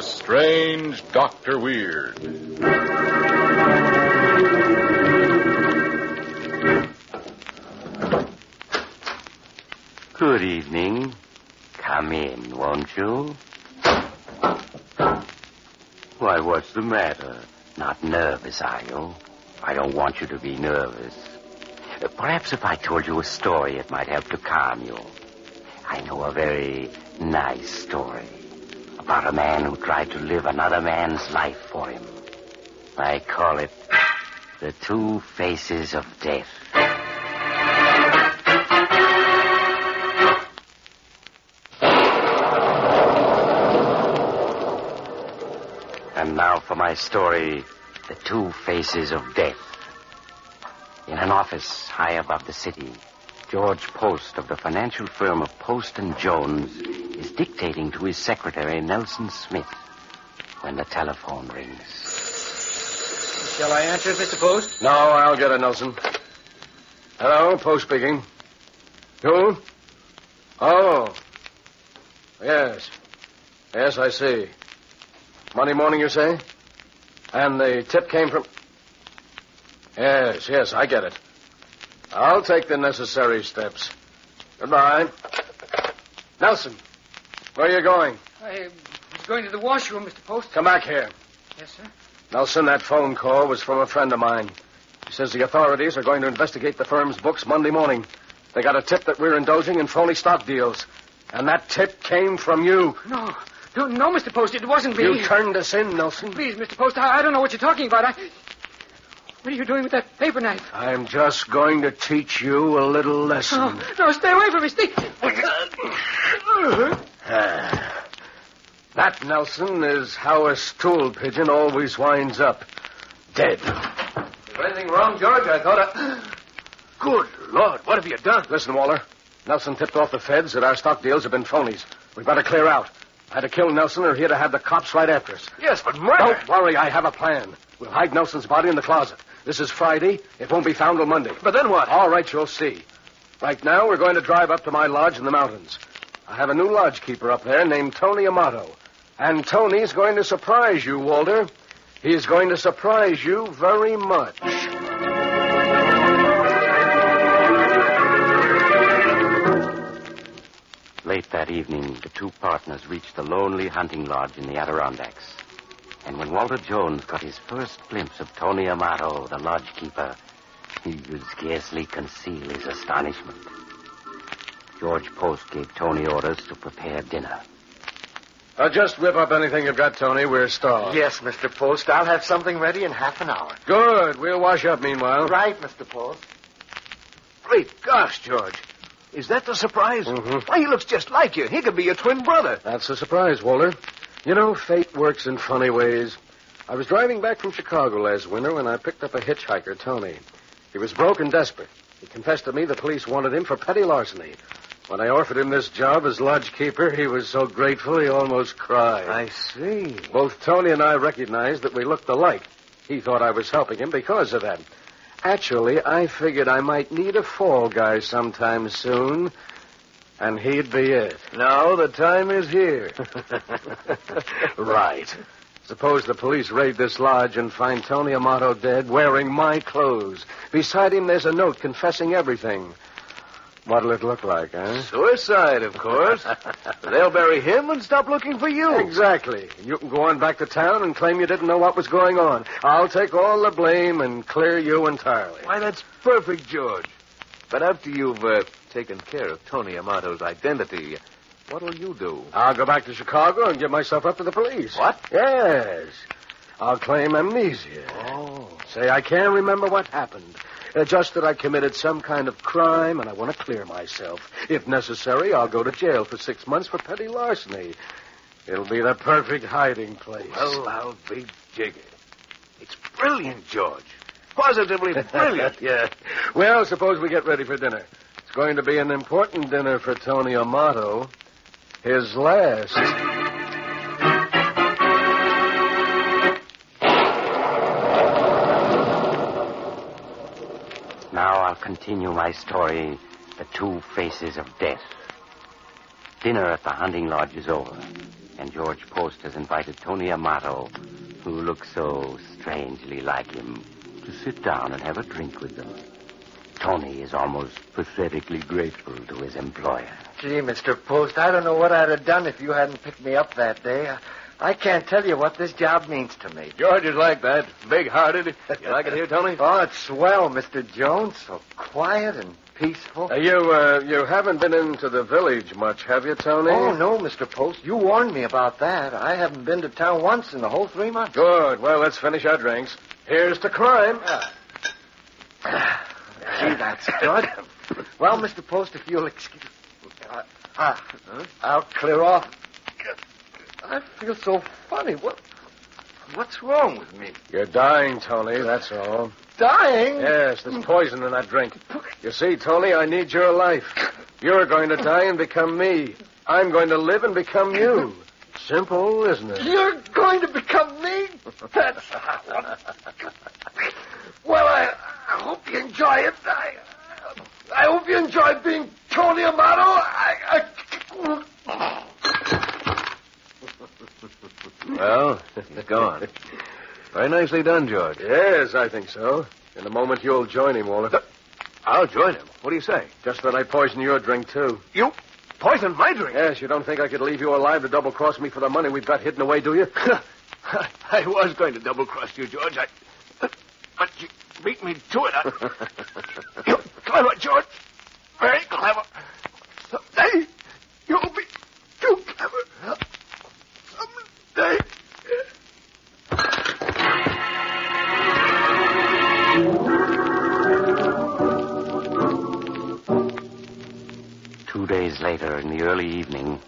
strange Dr. Weird. Good evening. Come in, won't you? Why, what's the matter? Not nervous, are you? I don't want you to be nervous. Perhaps if I told you a story, it might help to calm you. I know a very nice story about a man who tried to live another man's life for him. I call it The Two Faces of Death. And now for my story, The Two Faces of Death. In an office high above the city, George Post of the financial firm of Post & Jones is dictating to his secretary, Nelson Smith, when the telephone rings. Shall I answer it, Mr. Post? No, I'll get it, Nelson. Hello, Post speaking. Who? Oh. Yes. Yes, I see. Monday morning, you say? And the tip came from... Yes, I get it. I'll take the necessary steps. Goodbye. Nelson, where are you going? I was going to the washroom, Mr. Post. Come back here. Yes, sir. Nelson, that phone call was from a friend of mine. He says the authorities are going to investigate the firm's books Monday morning. They got a tip that we're indulging in phony stock deals. And that tip came from you. No, Mr. Post, it wasn't me. You turned us in, Nelson. Please, Mr. Post, I don't know what you're talking about. What are you doing with that paper knife? I'm just going to teach you a little lesson. No, stay away from me, Steve. That, Nelson, is how a stool pigeon always winds up. Dead. Is there anything wrong, George? I thought Good Lord, what have you done? Listen, Waller. Nelson tipped off the feds that our stock deals have been phonies. We've got to clear out. I had to kill Nelson or he'd have had the cops right after us. Yes, but murder... Don't worry, I have a plan. We'll hide Nelson's body in the closet. This is Friday. It won't be found till Monday. But then what? All right, you'll see. Right now, we're going to drive up to my lodge in the mountains. I have a new lodge keeper up there named Tony Amato. And Tony's going to surprise you, Walter. He's going to surprise you very much. Late that evening, the two partners reached the lonely hunting lodge in the Adirondacks. And when Walter Jones got his first glimpse of Tony Amato, the lodge keeper, he could scarcely conceal his astonishment. George Post gave Tony orders to prepare dinner. Just whip up anything you've got, Tony. We're starved. Yes, Mr. Post. I'll have something ready in half an hour. Good. We'll wash up meanwhile. Right, Mr. Post. Great gosh, George. Is that the surprise? Mm-hmm. Why, he looks just like you. He could be your twin brother. That's a surprise, Walter. You know, fate works in funny ways. I was driving back from Chicago last winter when I picked up a hitchhiker, Tony. He was broke and desperate. He confessed to me the police wanted him for petty larceny. When I offered him this job as lodge keeper, he was so grateful he almost cried. I see. Both Tony and I recognized that we looked alike. He thought I was helping him because of that. Actually, I figured I might need a fall guy sometime soon, and he'd be it. Now the time is here. Right. Suppose the police raid this lodge and find Tony Amato dead wearing my clothes. Beside him, there's a note confessing everything. What'll it look like, huh? Suicide, of course. They'll bury him and stop looking for you. Exactly. You can go on back to town and claim you didn't know what was going on. I'll take all the blame and clear you entirely. Why, that's perfect, George. But after you've taken care of Tony Amato's identity, what'll you do? I'll go back to Chicago and give myself up to the police. What? Yes. I'll claim amnesia. Oh. Say I can't remember what happened. Just that I committed some kind of crime, and I want to clear myself. If necessary, I'll go to jail for 6 months for petty larceny. It'll be the perfect hiding place. Well, I'll be jiggered. It's brilliant, George. Positively brilliant. Yeah. Well, suppose we get ready for dinner. It's going to be an important dinner for Tony Amato. His last. Now I'll continue my story, The Two Faces of Death. Dinner at the hunting lodge is over. And George Post has invited Tony Amato, who looks so strangely like him, to sit down and have a drink with them. Tony is almost pathetically grateful to his employer. Gee, Mr. Post, I don't know what I'd have done if you hadn't picked me up that day. I can't tell you what this job means to me. George is like that, big-hearted. You like it here, Tony? Oh, it's swell, Mr. Jones. So quiet and peaceful. You haven't been into the village much, have you, Tony? Oh, no, Mr. Post. You warned me about that. I haven't been to town once in the whole 3 months. Good. Well, let's finish our drinks. Here's to crime. Gee, that's good. Well, Mr. Post, if you'll excuse me, I'll clear off. I feel so funny. What's wrong with me? You're dying, Tony, that's all. Dying? Yes, there's poison in that drink. You see, Tony, I need your life. You're going to die and become me. I'm going to live and become you. Simple, isn't it? You're going to become me? That's hot one. Well, I hope you enjoy it. I hope you enjoy being Tony Amato. Well, he's gone. Very nicely done, George. Yes, I think so. In a moment, you'll join him, Walter. I'll join him. What do you say? Just that I poisoned your drink, too. You poisoned my drink? Yes, you don't think I could leave you alive to double-cross me for the money we've got hidden away, do you? I was going to double-cross you, George. But you beat me to it. You're clever, George. Very clever. Someday, you'll be too clever. Someday. 2 days later, in the early evening,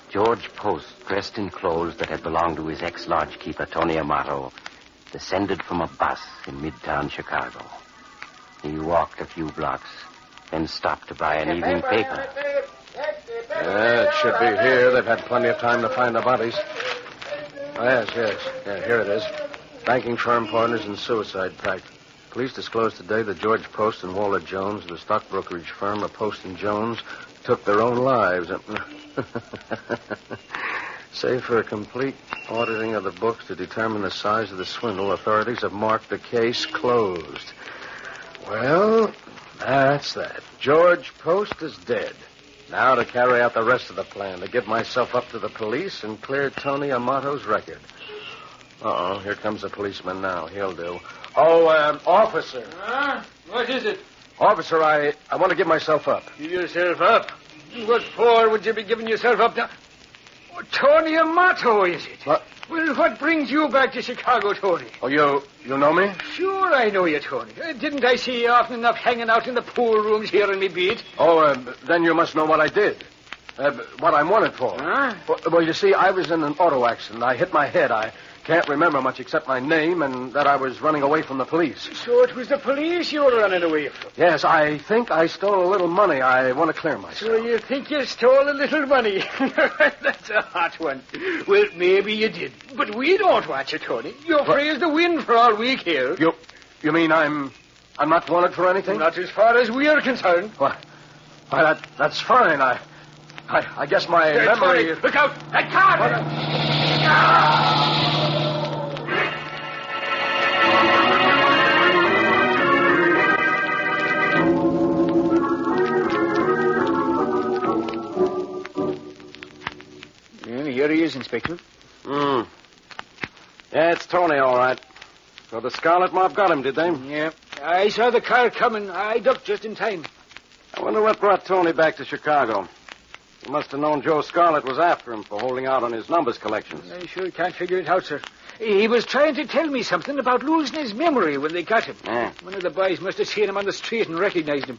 George Post, dressed in clothes that had belonged to his ex-lodgekeeper, Tony Amato, descended from a bus in midtown Chicago. He walked a few blocks, then stopped to buy an evening paper. It should be here. They've had plenty of time to find the bodies. Oh, yes. Yeah, here it is. Banking firm partners in suicide pact. Police disclosed today that George Post and Walter Jones, the stock brokerage firm of Post and Jones, took their own lives. Save for a complete auditing of the books to determine the size of the swindle, authorities have marked the case closed. Well, that's that. George Post is dead. Now to carry out the rest of the plan, to give myself up to the police and clear Tony Amato's record. Uh-oh, here comes a policeman now. He'll do. Oh, officer. What is it? Officer, I want to give myself up. Give yourself up? What for would you be giving yourself up now? Oh, Tony Amato, is it? What? Well, what brings you back to Chicago, Tony? Oh, you know me? Sure, I know you, Tony. Didn't I see you often enough hanging out in the pool rooms here in me beat? Oh, then you must know what I did. What I'm wanted for. Huh? Well, you see, I was in an auto accident. I hit my head. I can't remember much except my name and that I was running away from the police. So it was the police you were running away from? Yes, I think I stole a little money. I want to clear myself. So you think you stole a little money? That's a hot one. Well, maybe you did. But we don't want you, Tony. You're free as the wind for all we care. You mean I'm not wanted for anything? Not as far as we are concerned. Why, that's fine. I guess my memory... Tony, look out! That car! Here he is, Inspector. Yeah, it's Tony, all right. So the Scarlet Mob got him, did they? Yeah. I saw the car coming. I ducked just in time. I wonder what brought Tony back to Chicago. He must have known Joe Scarlet was after him for holding out on his numbers collections. I sure can't figure it out, sir. He was trying to tell me something about losing his memory when they got him. Yeah. One of the boys must have seen him on the street and recognized him.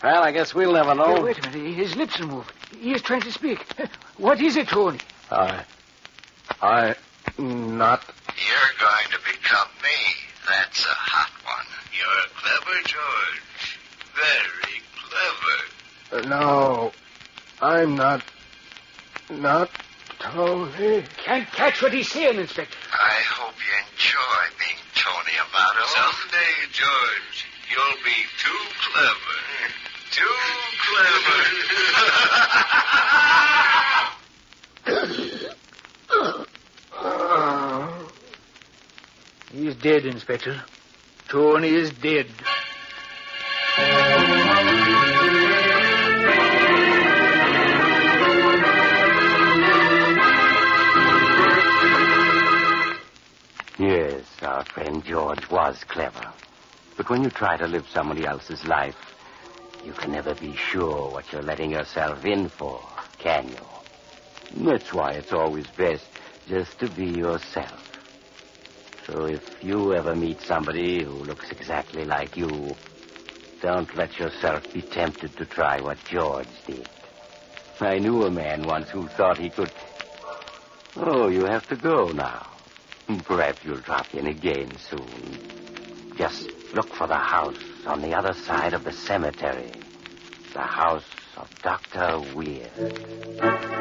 Well, I guess we'll never know. Hey, wait a minute. His lips are moving. He is trying to speak. What is it, Tony? You're going to become me. That's a hot one. You're clever, George. Very clever. No, I'm not Tony. Can't catch what he's saying, Inspector. I hope you enjoy being Tony Amato. Someday, George, you'll be too clever. Too clever. dead, Inspector. Tony is dead. Yes, our friend George was clever. But when you try to live somebody else's life, you can never be sure what you're letting yourself in for, can you? That's why it's always best just to be yourself. So if you ever meet somebody who looks exactly like you, don't let yourself be tempted to try what George did. I knew a man once who thought he could... Oh, you have to go now. Perhaps you'll drop in again soon. Just look for the house on the other side of the cemetery. The house of Dr. Weird.